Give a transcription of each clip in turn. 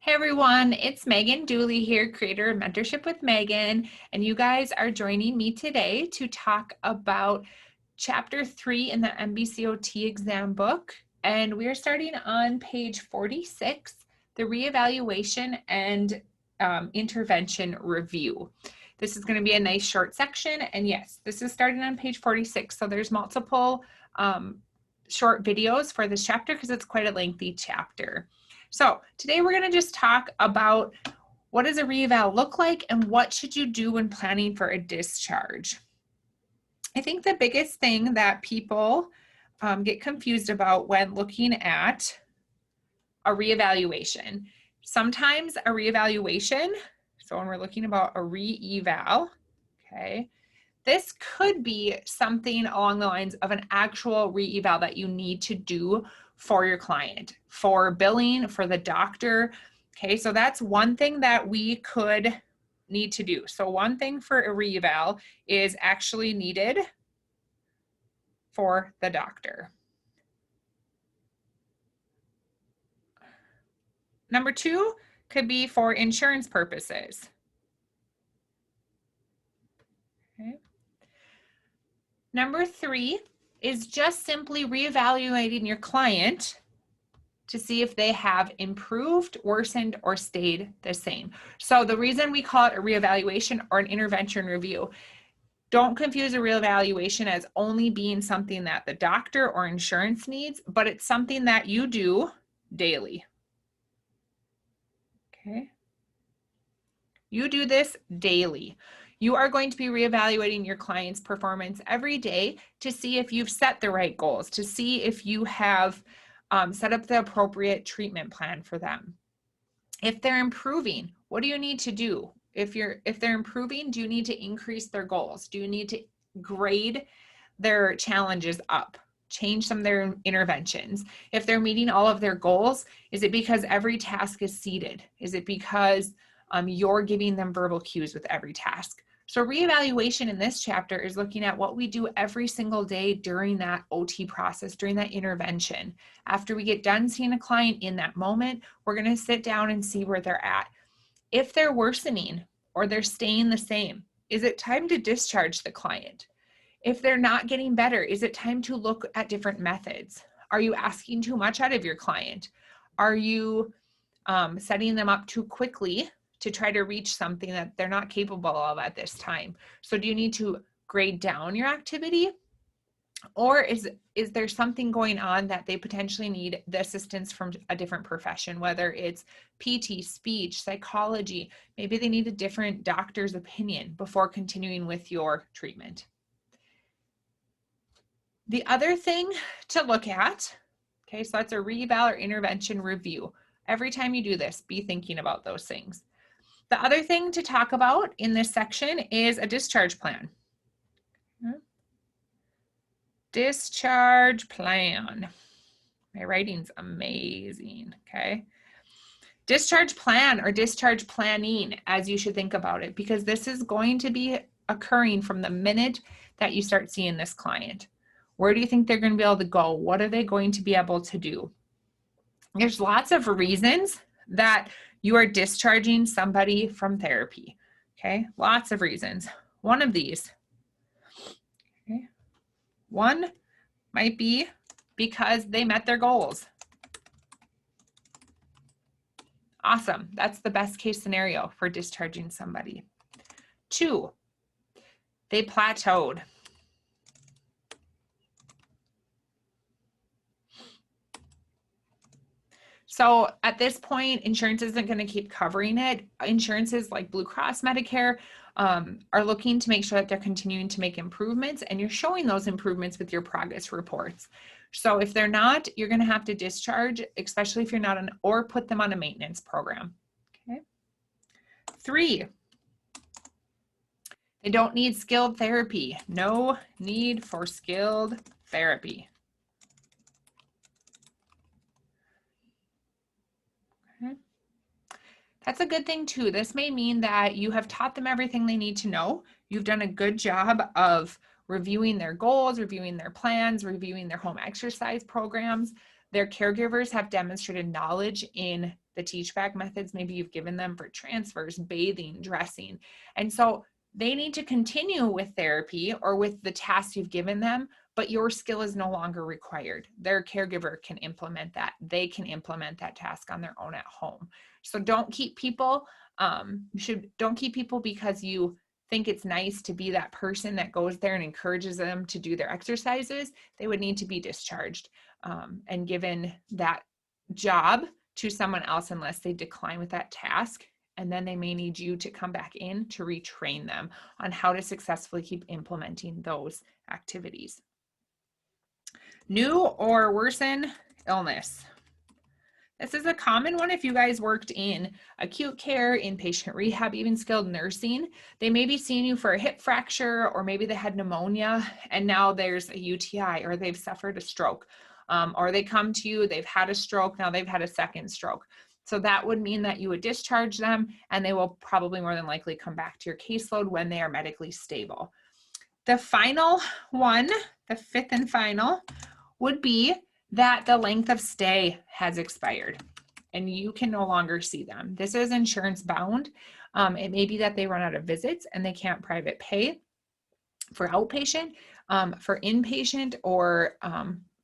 Hey everyone, it's Megan Dooley here, creator of Mentorship with Megan, and you guys are joining me today to talk about Chapter 3 in the NBCOT exam book, and we are starting on page 46, the reevaluation and intervention review. This is going to be a nice short section, and yes, this is starting on page 46, so there's multiple short videos for this chapter because it's quite a lengthy chapter. So today we're going to just talk about what does a reeval look like and what should you do when planning for a discharge. I think the biggest thing that people get confused about when looking at a reevaluation, sometimes a reevaluation, so when we're looking about a reeval, okay, this could be something along the lines of an actual reeval that you need to do for your client, for billing, for the doctor. Okay, so that's one thing that we could need to do. So one thing for a reeval is actually needed for the doctor. Number two could be for insurance purposes. Okay. Number three is just simply reevaluating your client to see if they have improved, worsened, or stayed the same. So the reason we call it a reevaluation or an intervention review, don't confuse a reevaluation as only being something that the doctor or insurance needs, but it's something that you do daily. Okay. You do this daily. You are going to be reevaluating your client's performance every day to see if you've set the right goals, to see if you have set up the appropriate treatment plan for them. If they're improving, what do you need to do? If they're improving, do you need to increase their goals? Do you need to grade their challenges up? Change some of their interventions? If they're meeting all of their goals, is it because every task is seated? Is it because you're giving them verbal cues with every task? So reevaluation in this chapter is looking at what we do every single day during that OT process, during that intervention. After we get done seeing a client in that moment, we're going to sit down and see where they're at. If they're worsening or they're staying the same, is it time to discharge the client? If they're not getting better, is it time to look at different methods? Are you asking too much out of your client? Are you setting them up too quickly to try to reach something that they're not capable of at this time? So do you need to grade down your activity? Or is there something going on that they potentially need the assistance from a different profession, whether it's PT, speech, psychology? Maybe they need a different doctor's opinion before continuing with your treatment. The other thing to look at, okay, so that's a reeval or intervention review. Every time you do this, be thinking about those things. The other thing to talk about in this section is a discharge plan. Discharge plan. My writing's amazing, okay? Discharge plan or discharge planning, as you should think about it, because this is going to be occurring from the minute that you start seeing this client. Where do you think they're going to be able to go? What are they going to be able to do? There's lots of reasons that you are discharging somebody from therapy, okay? Lots of reasons. One of these, okay? One might be because they met their goals. Awesome, that's the best case scenario for discharging somebody. Two, they plateaued. So at this point, insurance isn't going to keep covering it. Insurances like Blue Cross, Medicare are looking to make sure that they're continuing to make improvements, and you're showing those improvements with your progress reports. So if they're not, you're going to have to discharge, especially if you're not or put them on a maintenance program. Okay. Three, they don't need skilled therapy. No need for skilled therapy. That's a good thing too. This may mean that you have taught them everything they need to know. You've done a good job of reviewing their goals, reviewing their plans, reviewing their home exercise programs. Their caregivers have demonstrated knowledge in the teach back methods maybe you've given them for transfers, bathing, dressing. And so they need to continue with therapy or with the tasks you've given them, but your skill is no longer required. Their caregiver can implement that. They can implement that task on their own at home. So don't keep people, don't keep people because you think it's nice to be that person that goes there and encourages them to do their exercises. They would need to be discharged and given that job to someone else unless they decline with that task. And then they may need you to come back in to retrain them on how to successfully keep implementing those activities. New or worsen illness. This is a common one if you guys worked in acute care, inpatient rehab, even skilled nursing. They may be seeing you for a hip fracture, or maybe they had pneumonia and now there's a UTI, or they've suffered a stroke, or they come to you, they've had a stroke, now they've had a second stroke. So that would mean that you would discharge them and they will probably more than likely come back to your caseload when they are medically stable. The final one, the fifth and final, would be that the length of stay has expired and you can no longer see them. This is insurance bound. It may be that they run out of visits and they can't private pay for outpatient, for inpatient or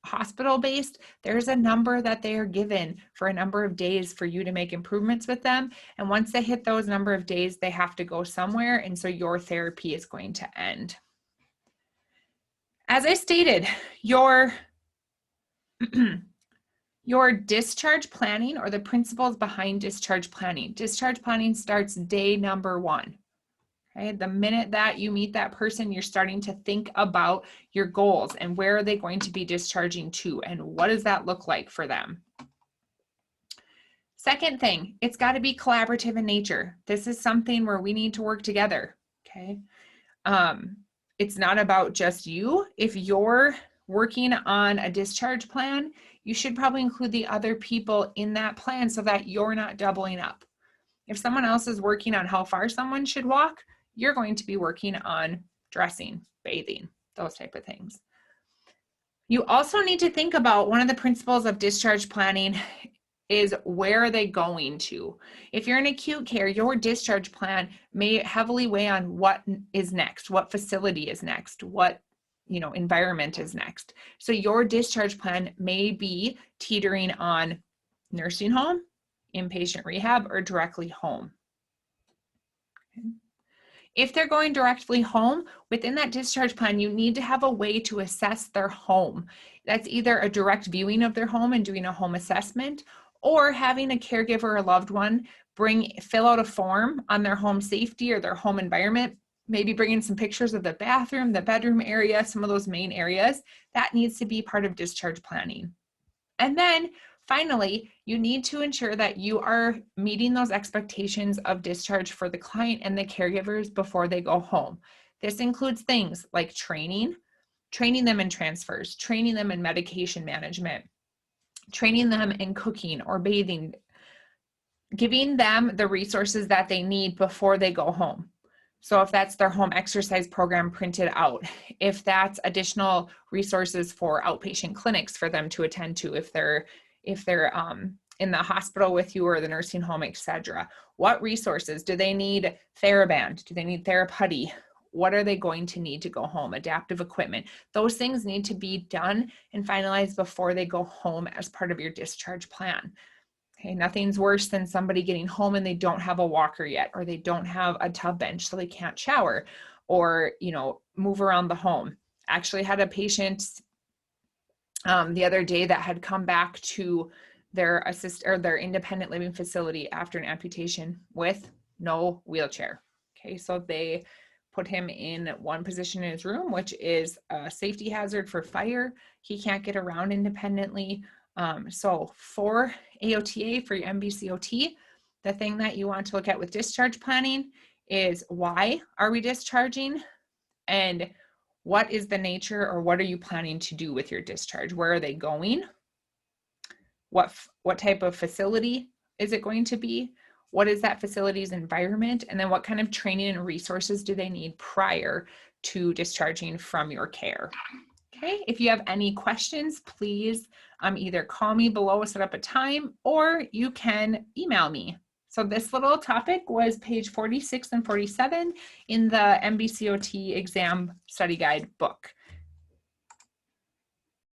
hospital-based. There's a number that they are given for a number of days for you to make improvements with them. And once they hit those number of days, they have to go somewhere. And so your therapy is going to end. As I stated, your discharge planning, or the principles behind discharge planning. Discharge planning starts day number 1. Okay? The minute that you meet that person, you're starting to think about your goals and where are they going to be discharging to and what does that look like for them. Second thing, it's got to be collaborative in nature. This is something where we need to work together. Okay. It's not about just you. If you're working on a discharge plan, you should probably include the other people in that plan so that you're not doubling up. If someone else is working on how far someone should walk, you're going to be working on dressing, bathing, those type of things. You also need to think about one of the principles of discharge planning is where are they going to? If you're in acute care, your discharge plan may heavily weigh on what is next, what facility is next, what environment is next. So your discharge plan may be teetering on nursing home, inpatient rehab, or directly home. Okay. If they're going directly home, within that discharge plan, you need to have a way to assess their home. That's either a direct viewing of their home and doing a home assessment, or having a caregiver or loved one fill out a form on their home safety or their home environment, maybe bring in some pictures of the bathroom, the bedroom area, some of those main areas. That needs to be part of discharge planning. And then finally, you need to ensure that you are meeting those expectations of discharge for the client and the caregivers before they go home. This includes things like training them in transfers, training them in medication management, training them in cooking or bathing, giving them the resources that they need before they go home. So if that's their home exercise program printed out, if that's additional resources for outpatient clinics for them to attend to, if they're in the hospital with you or the nursing home, etc. What resources do they need? TheraBand? Do they need TheraPutty? What are they going to need to go home? Adaptive equipment. Those things need to be done and finalized before they go home as part of your discharge plan. Okay, nothing's worse than somebody getting home and they don't have a walker yet, or they don't have a tub bench so they can't shower or, move around the home. Actually had a patient the other day that had come back to their their independent living facility after an amputation with no wheelchair. Okay, so they put him in one position in his room, which is a safety hazard for fire. He can't get around independently. So for AOTA, for your NBCOT, the thing that you want to look at with discharge planning is why are we discharging, and what is the nature, or what are you planning to do with your discharge? Where are they going? What type of facility is it going to be? What is that facility's environment? And then what kind of training and resources do they need prior to discharging from your care? Okay, if you have any questions, please either call me below, set up a time, or you can email me. So this little topic was page 46 and 47 in the NBCOT exam study guide book.